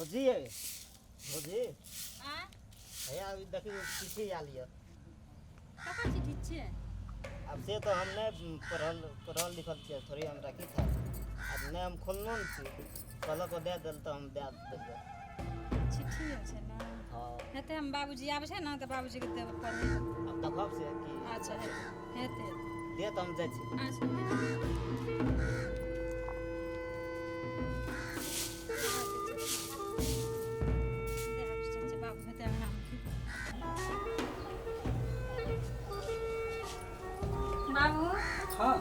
भौजी है भौजी भैया अभी देखिए चिट्ठी आली है। ककर चिट्ठी छे? अब से तो हमने पढ़ल लिखल छे थोड़ी हम रखी था। अब ने हम खोलनो न छी कहलो को दे देल तो हम दे देबे। चिट्ठी छै ना? हां हेते हम बाबूजी आबै छै ना त बाबूजी के देब पढ़े। अब देखब से कि अच्छा हेते दे तो हम जाय छी। अच्छा बाबू हाँ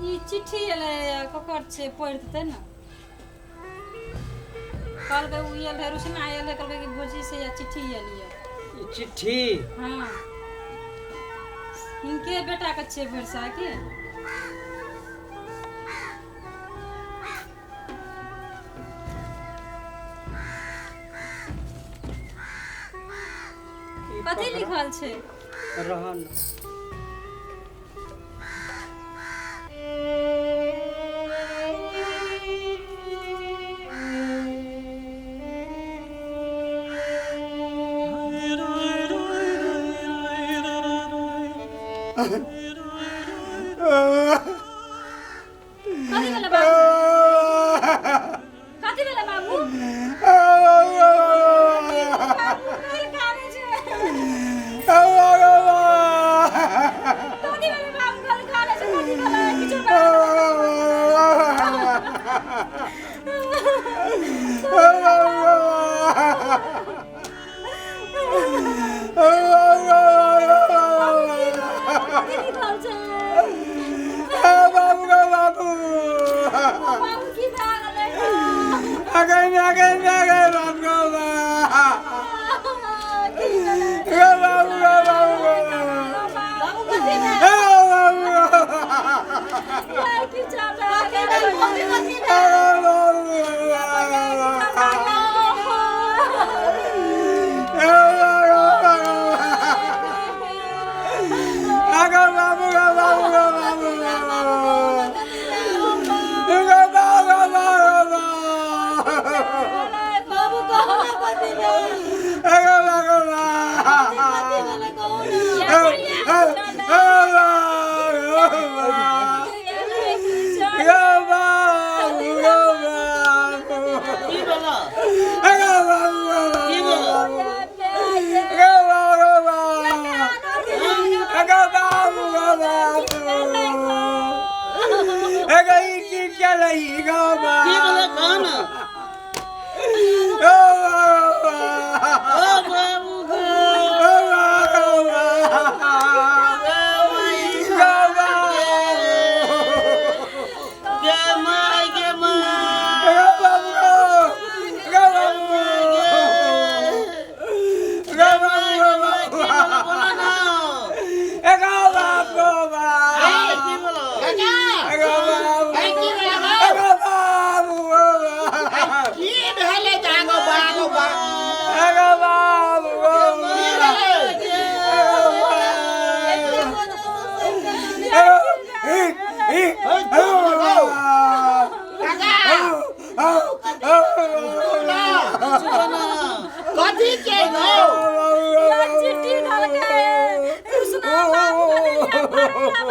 ई चिट्ठी एले ककर छे पढ़ देते ना कल के उ एल है रुसना एल है कल के भोजी से या चिट्ठी एलिए ये चिट्ठी हाँ इनके बेटा के छे भरसा के कथी लिखल छे? रहन कथी भेले बाबू? कथी भेले बाबू? बाबू कल काने छे। कथी भेले बाबू कल काने छे? कथी भेले किछो बाबू की भागले बाबू कथी की चाबा के बाबू को कथी की बोला की बोला कौन ओ बाबू कथी के नो चिट्ठी डाल के कृष्णा बाबू के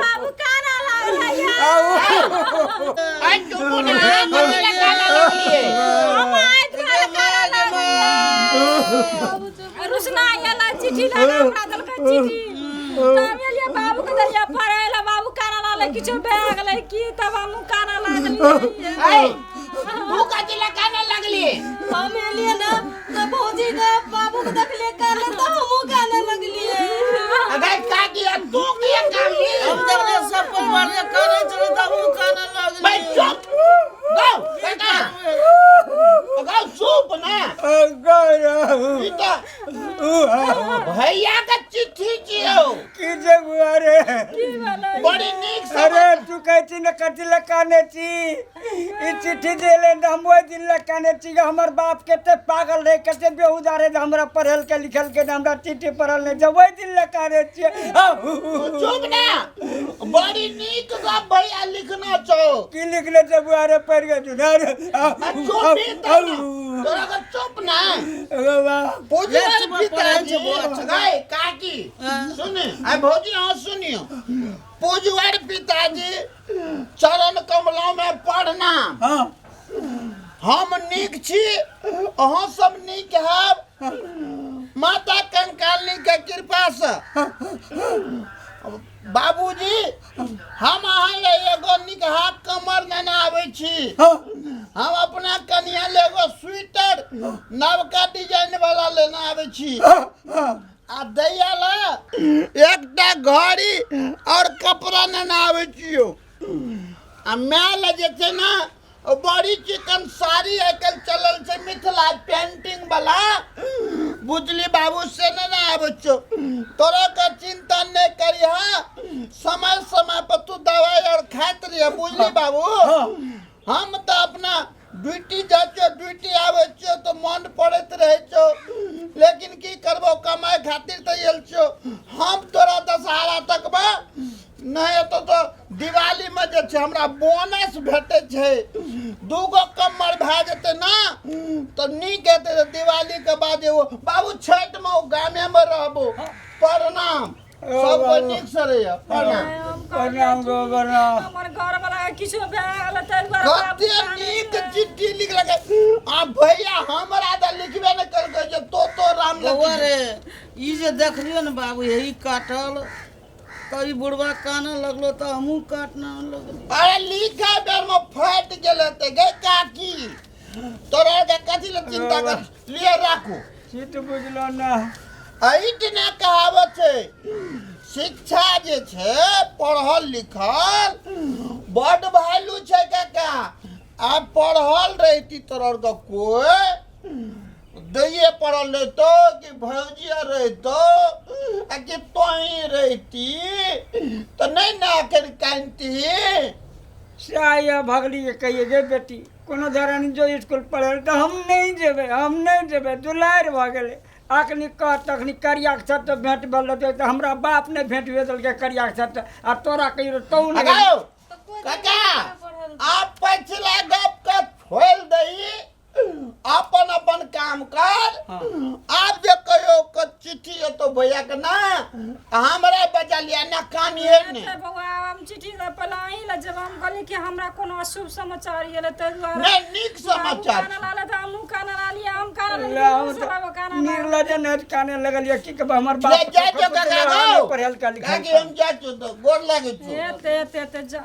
बाबू काना लागला आई तू ना कथी ले काला लगलिए रुसना आला चिट्ठी लगा हमरा दल के चिट्ठी तब एलिए बाबू के दलिया पढ़ेला बाबू काना लागले किछो भए गेलै की तब हम काना लागली ए तू कथी ले काना लगली हम एलिए ना तो भौजी ने बाबू के देखले काना तो हमहु काना लगलिए अगर का किया तू किया काम ये हम जब सब परिवार ने काने चले तब हम काना लगली भाई चुप गो बेटा गो चुप ना बेटा भैया का चिट्ठी कियो की जगुआरे की भेलै बड़ी नीक से अरे तू कहती न कथी लकाने छी ई चिट्ठी देले न हम ओइ दिन काने चिगा हमर बाप केते पागल रहे केते बेहुदा रहे हमरा पढ़ल के लिखल के हमरा चिट्ठी पढ़ल ने जबै दिन ले काने छिए चुप ना बड़ी नीक गप भैया लिखना छौ की लिखले जब अरे पढ़ गए तोरा का चुप ना पूजवार पिताजी गए काकी सुने आ भौजी हाँ सुनियो पूजवार पिताजी चरण कमलों में पढ़ना हम नीक छी अहाँ सब नीक हैब माता कंकालिनी के कृपा से बाबूजी हम अहाँ ले एगो निकहा कमर लेने आबै छी हम अपना कन्या ले एगो स्वेटर नवका डिजाइन वाला लेने आबै छी आ दैया ला एकटा घड़ी और कपड़ा लेने आबै छियो आ मैं ले जे छै ना बड़ी चिकन साड़ी आजकल चलल छै मिथिला पेंटिंग वाला बुझली बाबू से ना आबै छो तोरा का चिंता नहीं करिहा समय समय पर तू दवाई और खात रहिए बुझली बाबू हम तो अपना ड्यूटी जाछो ड्यूटी आबै छो तो मन पड़त रहे छो लेकिन की करबो कमाई खातिर तो आयल छो हम तोरा दशहरा तक बा नहीं तो दिवाली में जे छै हमरा बोनस भेटे छै दूगो कमर भए जेते ना तो नीक हेते दिवाली के बाद एगो बाबू छठ में गामे में रहबो प्रणाम सब कोई नीक से रहिए प्रणाम गो प्रणाम हमर घर वाला किछो भेल त कते नीक चिट्ठी लिखलक आ भैया हमरा द लिखबे न करके जे तो राम बउआ रे ई जे देखलियो न बाबू यही काटल कई बुढ़वा काने लगलो तो हमहू काटना लगल अरे लिखा बेर में फट गेले ते गे काकी तोरा के कथि ले चिंता कर लिए राखू चित बुझलो ना ऐठने कहावत छै शिक्षा जे छै पढ़ल लिखल बड़ वैल्यू छै काका आ पढ़ल रहिती तोरा के कोई दैये पढ़ल रहतो कि भौजिया रहतो आ कि तोही रहती तो नहीं ना कर कानती साया भगली के कहिए गे बेटी कोनो धरानी जो स्कूल पढ़े तो हम नहीं जेबे दुलार भ गेले अखनी कह तखनी करिया के साथ भेंट भेल रहते तो हमरा बाप ने भेंट भेजल के करिया के साथ आ तोरा कहियो तो नहीं लगाओ काका आप पछला गप का खोल दई अपन अपन काम कर आप जे कहियो क चिट्ठी है तो भैया के ना हमरा बजा लिया ना काम है ने बउआ हम चिट्ठी द पलाई ल जब हम कहली कि हमरा कोनो अशुभ समाचार येले त नहीं नीक समाचार काना लाले त हम काना लालिए हम काना ला लालिए सब काना निर्लजन काने लगलिए की कब हमर बाप ले जा जो काका पढ़ल का लिखल काकी हम जा तो गोर लागे ते जा